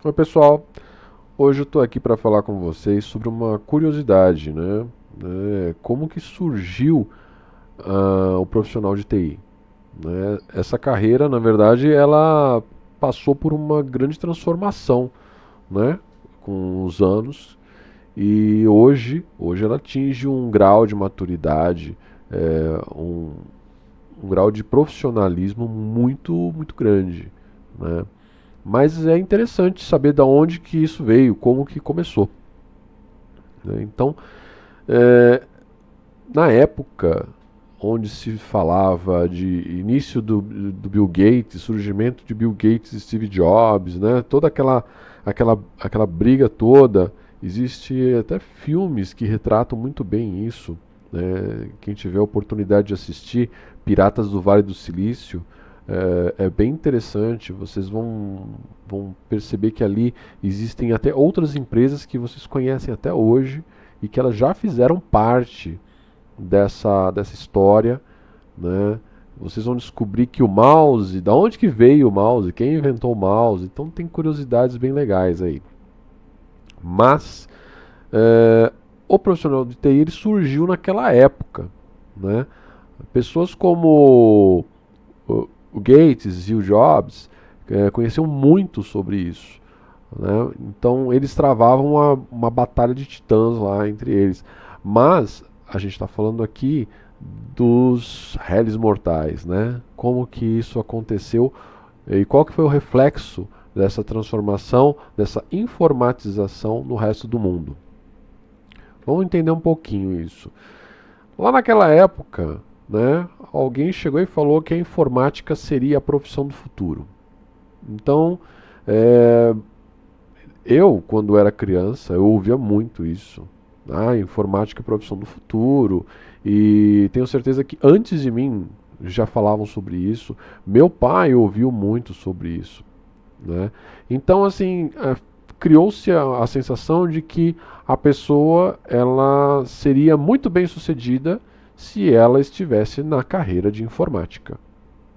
Oi pessoal, hoje eu estou aqui para falar com vocês sobre uma curiosidade, né? Como que surgiu o profissional de TI? Né? Essa carreira, na verdade, ela passou por uma grande transformação, né? Com os anos e hoje ela atinge um grau de maturidade, um grau de profissionalismo muito grande, né? Mas é interessante saber da onde que isso veio, como que começou, né? Então, é, na época onde se falava de início do Bill Gates, surgimento de Bill Gates e Steve Jobs, né? Toda aquela briga toda, existe até filmes que retratam muito bem isso, né? Quem tiver a oportunidade de assistir Piratas do Vale do Silício, é bem interessante. Vocês vão perceber que ali existem até outras empresas que vocês conhecem até hoje e que elas já fizeram parte dessa história, né? Vocês vão descobrir que o mouse, da onde que veio o mouse, quem inventou o mouse, então tem curiosidades bem legais aí. Mas é, o profissional de TI ele surgiu naquela época, né? Pessoas como o Gates e o Jobs conheciam muito sobre isso, né? Então eles travavam uma batalha de titãs lá entre eles. Mas a gente está falando aqui dos réis mortais, né? Como que isso aconteceu e qual que foi o reflexo dessa transformação, dessa informatização no resto do mundo. Vamos entender um pouquinho isso. Lá naquela época, né, alguém chegou e falou que a informática seria a profissão do futuro. Então, é, eu, quando era criança, eu ouvia muito isso. Ah, informática é a profissão do futuro. E tenho certeza que antes de mim já falavam sobre isso. Meu pai ouviu muito sobre isso, né? Então, assim, criou-se a sensação de que a pessoa ela seria muito bem sucedida se ela estivesse na carreira de informática,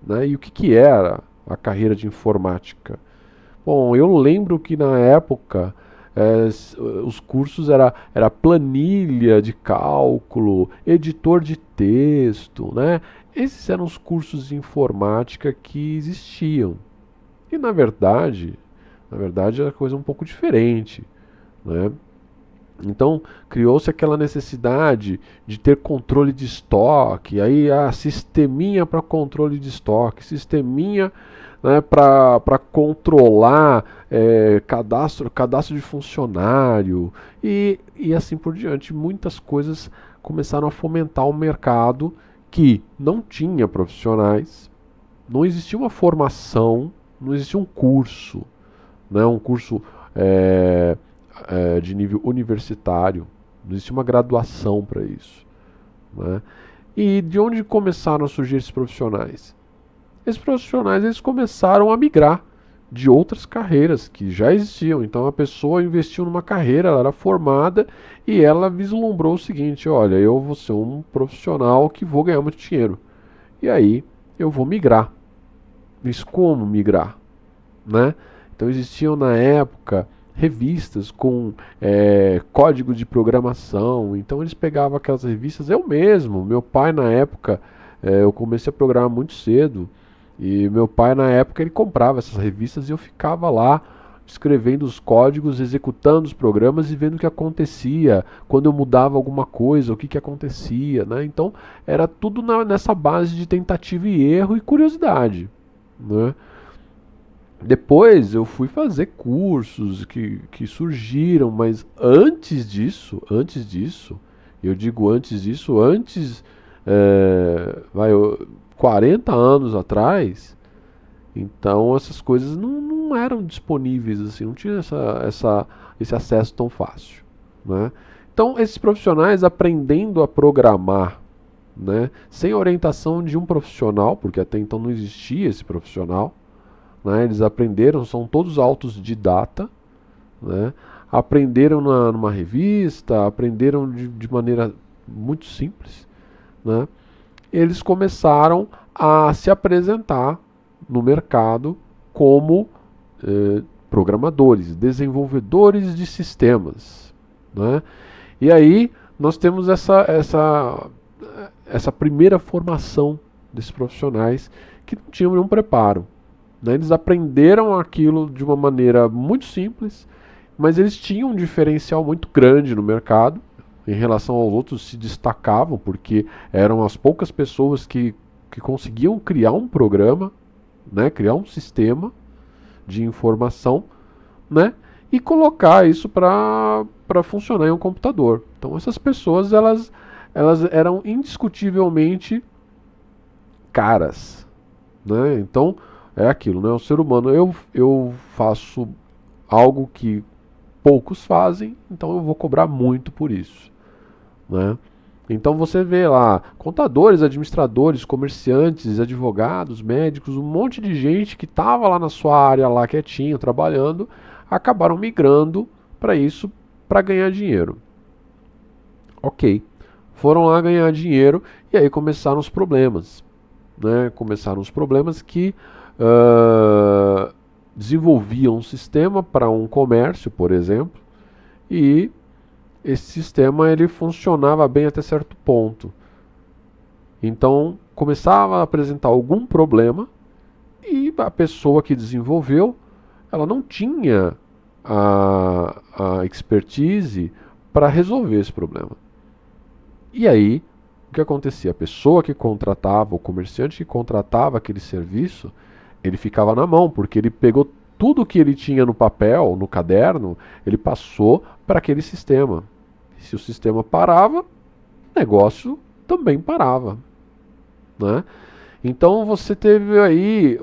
né? E o que era a carreira de informática? Bom, eu lembro que na época os cursos era planilha de cálculo, editor de texto, né? Esses eram os cursos de informática que existiam. E na verdade era coisa um pouco diferente, né? Então criou-se aquela necessidade de ter controle de estoque, aí a sisteminha para controle de estoque, sisteminha, né, para controlar cadastro de funcionário e assim por diante. Muitas coisas começaram a fomentar um mercado que não tinha profissionais, não existia uma formação, não existia um curso, né, um curso é, de nível universitário, não existia uma graduação para isso, né? E de onde começaram a surgir esses profissionais? Esses profissionais eles começaram a migrar de outras carreiras que já existiam. Então a pessoa investiu numa carreira, ela era formada e ela vislumbrou o seguinte: olha, eu vou ser um profissional que vou ganhar muito dinheiro. E aí eu vou migrar. Mas como migrar, né? Então existiam na época revistas com código de programação. Então eles pegavam aquelas revistas. Eu mesmo, meu pai na época, eu comecei a programar muito cedo e meu pai na época ele comprava essas revistas e eu ficava lá escrevendo os códigos, executando os programas e vendo o que acontecia quando eu mudava alguma coisa, o que que acontecia, né? Então era tudo nessa base de tentativa e erro e curiosidade, né? Depois eu fui fazer cursos que surgiram, mas antes disso, eu digo antes disso, antes, vai, 40 anos atrás, então essas coisas não eram disponíveis assim, não tinha esse acesso tão fácil, né? Então esses profissionais aprendendo a programar, né, sem orientação de um profissional, porque até então não existia esse profissional, né? Eles aprenderam, são todos autodidata, né? Aprenderam numa revista, aprenderam de maneira muito simples, né? Eles começaram a se apresentar no mercado como programadores, desenvolvedores de sistemas, né? E aí nós temos essa primeira formação desses profissionais que não tinham nenhum preparo, né? Eles aprenderam aquilo de uma maneira muito simples, mas eles tinham um diferencial muito grande no mercado, em relação aos outros se destacavam, porque eram as poucas pessoas que conseguiam criar um programa, né? Criar um sistema de informação, né? E colocar isso para funcionar em um computador. Então essas pessoas elas eram indiscutivelmente caras, né? Então é aquilo, né? O ser humano, eu faço algo que poucos fazem, então eu vou cobrar muito por isso, né? Então você vê lá contadores, administradores, comerciantes, advogados, médicos, um monte de gente que estava lá na sua área lá quietinho, trabalhando, acabaram migrando para isso, para ganhar dinheiro. Ok, foram lá ganhar dinheiro e aí começaram os problemas, né? Começaram os problemas que desenvolviam um sistema para um comércio, por exemplo, e esse sistema ele funcionava bem até certo ponto. Então começava a apresentar algum problema e a pessoa que desenvolveu, ela não tinha a expertise para resolver esse problema. E aí, o que acontecia? A pessoa que contratava, o comerciante que contratava aquele serviço, ele ficava na mão, porque ele pegou tudo que ele tinha no papel, no caderno, ele passou para aquele sistema. Se o sistema parava, o negócio também parava, né? Então você teve aí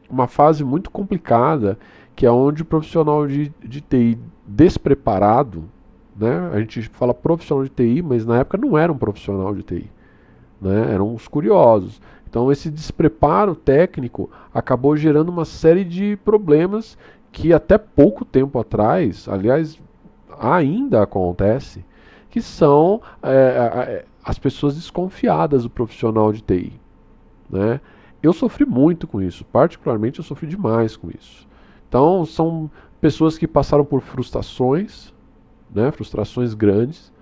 uma fase muito complicada, que é onde o profissional de TI despreparado, né? A gente fala profissional de TI, mas na época não era um profissional de TI, né? Eram os curiosos. Então esse despreparo técnico acabou gerando uma série de problemas que até pouco tempo atrás, aliás, ainda acontece, que são as pessoas desconfiadas do profissional de TI, né? Eu sofri muito com isso, particularmente eu sofri demais com isso. Então são pessoas que passaram por frustrações, né? Frustrações grandes,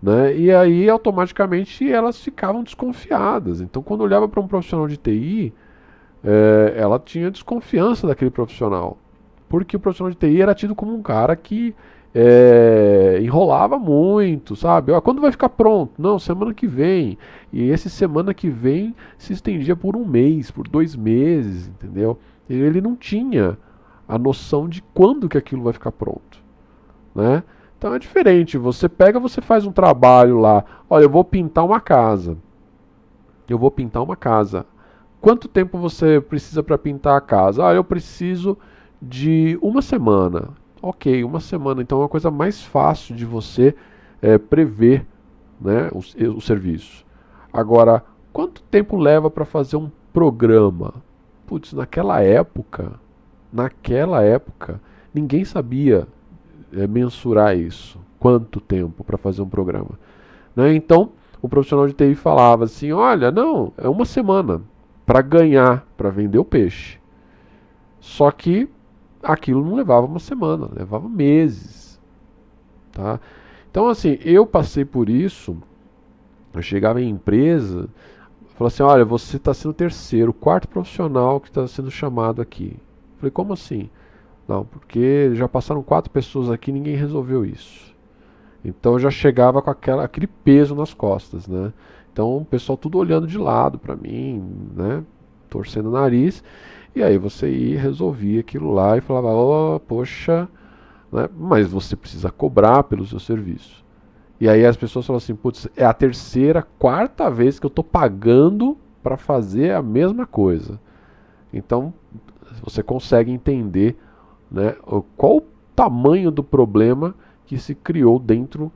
né? E aí automaticamente elas ficavam desconfiadas. Então quando olhava para um profissional de TI, ela tinha desconfiança daquele profissional, porque o profissional de TI era tido como um cara que enrolava muito, sabe? Ó, quando vai ficar pronto? Não, semana que vem. E esse semana que vem se estendia por um mês, por 2 meses, entendeu? E ele não tinha a noção de quando que aquilo vai ficar pronto, né? Então é diferente. Você pega, você faz um trabalho lá. Olha, eu vou pintar uma casa. Eu vou pintar uma casa. Quanto tempo você precisa para pintar a casa? Ah, eu preciso de uma semana. Ok, uma semana. Então é uma coisa mais fácil de você prever, né, o serviço. Agora, quanto tempo leva para fazer um programa? Putz, naquela época, ninguém sabia mensurar isso. Quanto tempo para fazer um programa, né? Então, o profissional de TI falava assim: olha, não, é uma semana para ganhar, para vender o peixe. Só que aquilo não levava uma semana, levava meses, tá? Então assim, eu passei por isso. Eu chegava em empresa, falava assim: olha, você está sendo o terceiro, quarto profissional que está sendo chamado aqui. Eu falei: como assim? Não, porque já passaram 4 pessoas aqui e ninguém resolveu isso. Então eu já chegava com aquele peso nas costas, né? Então o pessoal tudo olhando de lado para mim, né? Torcendo o nariz. E aí você ia, resolvia aquilo lá e falava: oh, poxa, né? Mas você precisa cobrar pelo seu serviço. E aí as pessoas falam assim: putz, é a terceira, quarta vez que eu estou pagando para fazer a mesma coisa. Então você consegue entender, né, qual o tamanho do problema que se criou dentro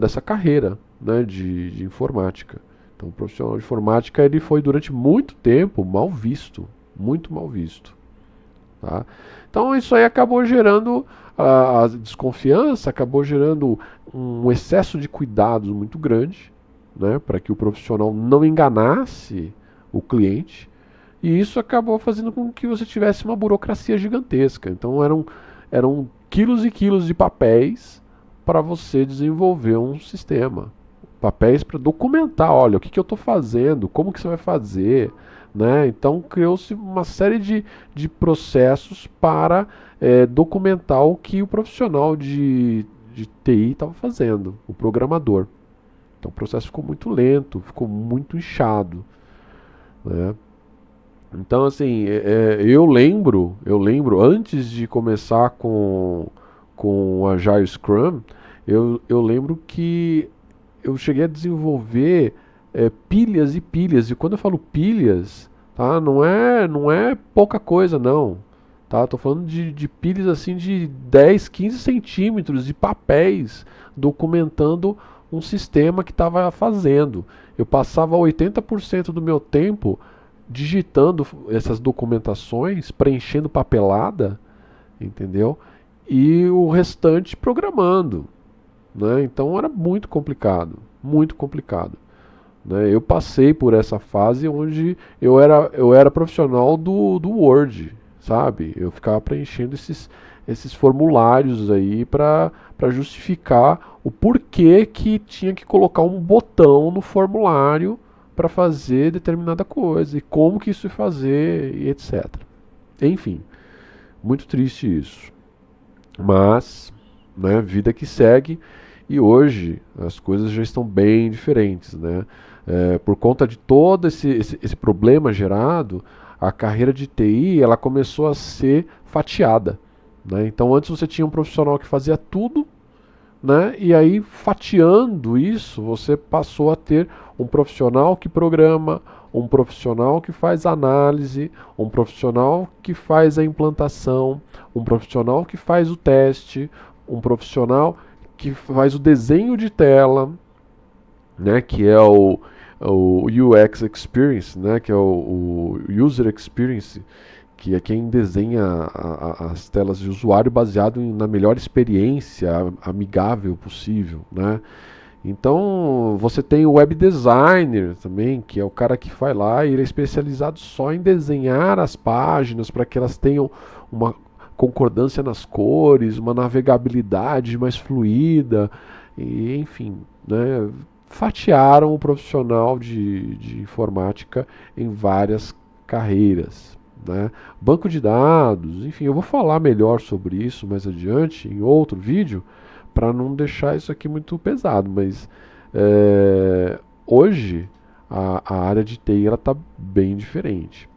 dessa carreira, né, de informática. Então o profissional de informática ele foi durante muito tempo mal visto, muito mal visto, tá? Então isso aí acabou gerando a desconfiança, acabou gerando um excesso de cuidados muito grande, né, para que o profissional não enganasse o cliente. E isso acabou fazendo com que você tivesse uma burocracia gigantesca. Então eram quilos e quilos de papéis para você desenvolver um sistema. Papéis para documentar, olha, o que eu estou fazendo, como que você vai fazer, né? Então criou-se uma série de processos para documentar o que o profissional de TI estava fazendo, o programador. Então o processo ficou muito lento, ficou muito inchado, né? Então assim, eu lembro antes de começar com o Agile Scrum, eu lembro que eu cheguei a desenvolver pilhas e pilhas. E quando eu falo pilhas, tá, não é pouca coisa não. Tá? Tô falando de pilhas assim de 10, 15 centímetros de papéis documentando um sistema que estava fazendo. Eu passava 80% do meu tempo digitando essas documentações, preenchendo papelada, entendeu? E o restante programando, né? Então era muito complicado, muito complicado, né? Eu passei por essa fase onde eu era profissional do Word, sabe? Eu ficava preenchendo esses formulários aí para justificar o porquê que tinha que colocar um botão no formulário para fazer determinada coisa e como que isso ia fazer e etc. Enfim, muito triste isso. Mas, né, vida que segue e hoje as coisas já estão bem diferentes, né? Por conta de todo esse problema gerado, a carreira de TI ela começou a ser fatiada, né? Então antes você tinha um profissional que fazia tudo, né? E aí fatiando isso, você passou a ter um profissional que programa, um profissional que faz análise, um profissional que faz a implantação, um profissional que faz o teste, um profissional que faz o desenho de tela, né, que é o UX Experience, né, que é o User Experience, que é quem desenha as telas de usuário baseado na melhor experiência amigável possível, né? Então você tem o web designer também, que é o cara que vai lá e ele é especializado só em desenhar as páginas para que elas tenham uma concordância nas cores, uma navegabilidade mais fluida, e, enfim, né, fatiaram o profissional de informática em várias carreiras, né? Banco de dados, enfim, eu vou falar melhor sobre isso mais adiante em outro vídeo para não deixar isso aqui muito pesado, mas hoje a área de TI ela está bem diferente.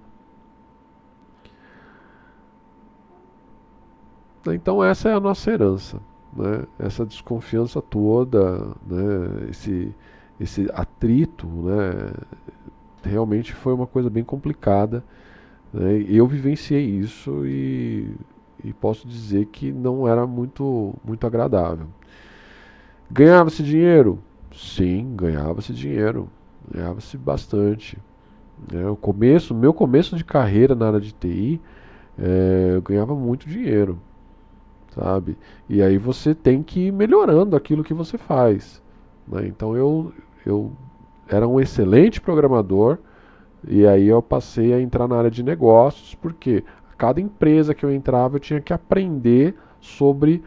Então essa é a nossa herança, né? Essa desconfiança toda, né? Esse atrito, né? Realmente foi uma coisa bem complicada, né? Eu vivenciei isso e posso dizer que não era muito agradável. Ganhava-se dinheiro? Sim, ganhava-se dinheiro. Ganhava-se bastante. Meu começo de carreira na área de TI, eu ganhava muito dinheiro, sabe? E aí você tem que ir melhorando aquilo que você faz, né? Então eu era um excelente programador e aí eu passei a entrar na área de negócios, porque cada empresa que eu entrava eu tinha que aprender sobre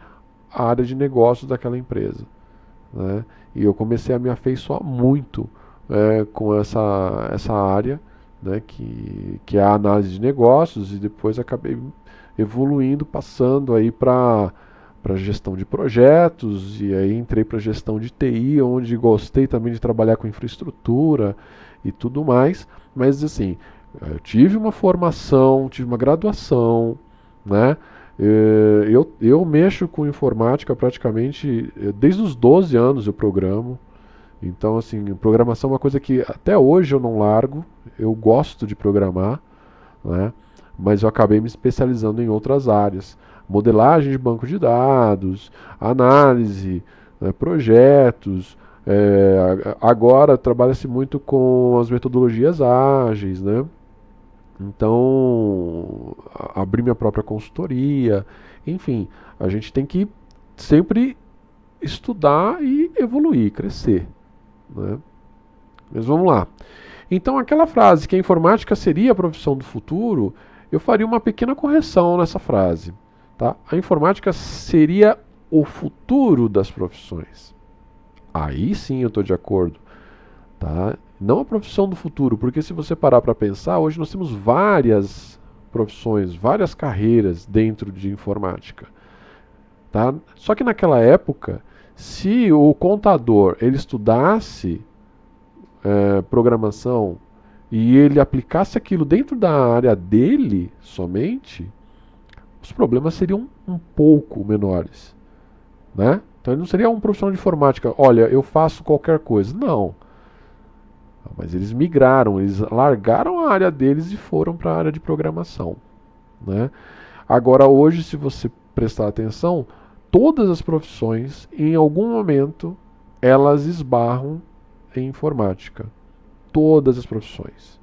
a área de negócios daquela empresa, né? E eu comecei a me afeiçoar muito com essa área, né, que é a análise de negócios, e depois acabei evoluindo, passando aí para gestão de projetos, e aí entrei para gestão de TI, onde gostei também de trabalhar com infraestrutura e tudo mais, mas assim, eu tive uma formação, tive uma graduação, né? Eu mexo com informática praticamente desde os 12 anos eu programo. Então, assim, programação é uma coisa que até hoje eu não largo. Eu gosto de programar, né? Mas eu acabei me especializando em outras áreas. Modelagem de banco de dados, análise, né, projetos. Agora trabalha-se muito com as metodologias ágeis, né? Então, abrir minha própria consultoria. Enfim, a gente tem que sempre estudar e evoluir, crescer, né? Mas vamos lá. Então aquela frase que a informática seria a profissão do futuro, eu faria uma pequena correção nessa frase. Tá? A informática seria o futuro das profissões. Aí sim eu estou de acordo. Tá? Não a profissão do futuro, porque se você parar para pensar, hoje nós temos várias profissões, várias carreiras dentro de informática. Tá? Só que naquela época, se o contador ele estudasse programação e ele aplicasse aquilo dentro da área dele somente, os problemas seriam um pouco menores. Né? Então ele não seria um profissional de informática, olha, eu faço qualquer coisa. Não. Mas eles migraram, eles largaram a área deles e foram para a área de programação. Né? Agora hoje, se você prestar atenção, todas as profissões, em algum momento, elas esbarram em informática. Todas as profissões.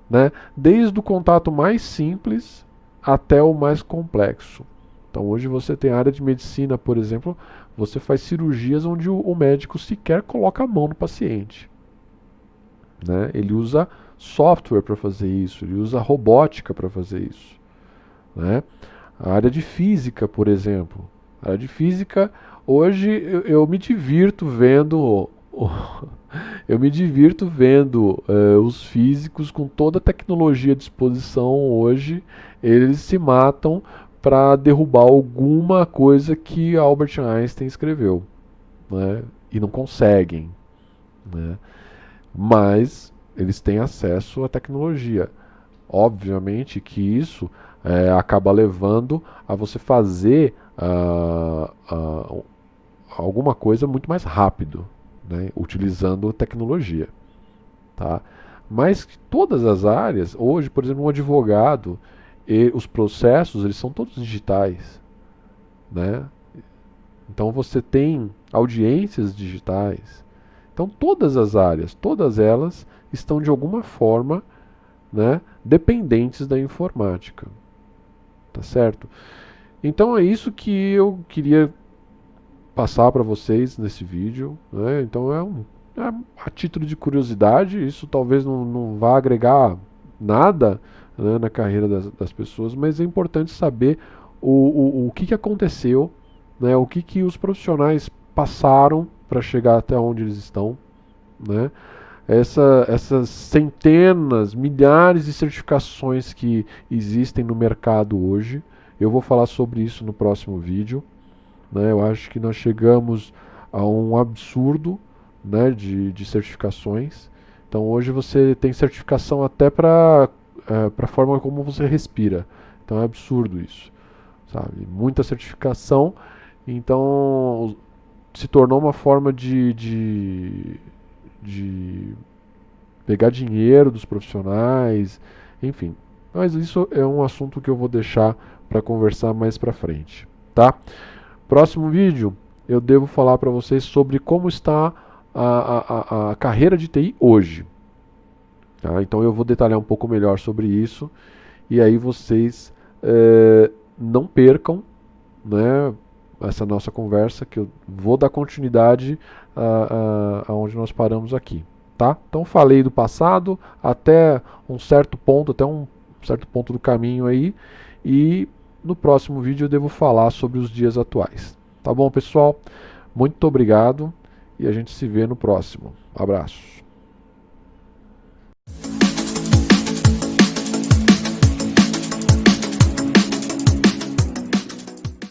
Né? Desde o contato mais simples até o mais complexo. Então hoje você tem a área de medicina, por exemplo, você faz cirurgias onde o médico sequer coloca a mão no paciente. Né? Ele usa software para fazer isso, ele usa robótica para fazer isso. Né? A área de física, por exemplo. A área de física, hoje eu me divirto vendo eu me divirto vendo os físicos com toda a tecnologia à disposição hoje, eles se matam para derrubar alguma coisa que Albert Einstein escreveu, né? E não conseguem, né? Mas eles têm acesso à tecnologia. Obviamente que isso acaba levando a você fazer alguma coisa muito mais rápido, né, utilizando tecnologia. Tá? Mas todas as áreas, hoje, por exemplo, um advogado, os processos eles são todos digitais. Né? Então você tem audiências digitais. Então todas as áreas, todas elas estão de alguma forma, né, dependentes da informática. Tá certo? Então é isso que eu queria passar para vocês nesse vídeo. Né? Então a título de curiosidade, isso talvez não vá agregar nada, né, na carreira das pessoas, mas é importante saber o que aconteceu, né, o que os profissionais passaram para chegar até onde eles estão. Né? Essas centenas, milhares de certificações que existem no mercado hoje. Eu vou falar sobre isso no próximo vídeo. Né? Eu acho que nós chegamos a um absurdo, né, de certificações. Então hoje você tem certificação até para a forma como você respira. Então é absurdo isso. Sabe? Muita certificação. Então se tornou uma forma de pegar dinheiro dos profissionais, enfim. Mas isso é um assunto que eu vou deixar para conversar mais para frente, tá? Próximo vídeo eu devo falar para vocês sobre como está a carreira de TI hoje. Tá? Então eu vou detalhar um pouco melhor sobre isso e aí vocês não percam, né, essa nossa conversa, que eu vou dar continuidade aonde nós paramos aqui. Tá? Então falei do passado até um certo ponto do caminho aí, e no próximo vídeo eu devo falar sobre os dias atuais. Tá bom, pessoal? Muito obrigado e a gente se vê no próximo. Abraços.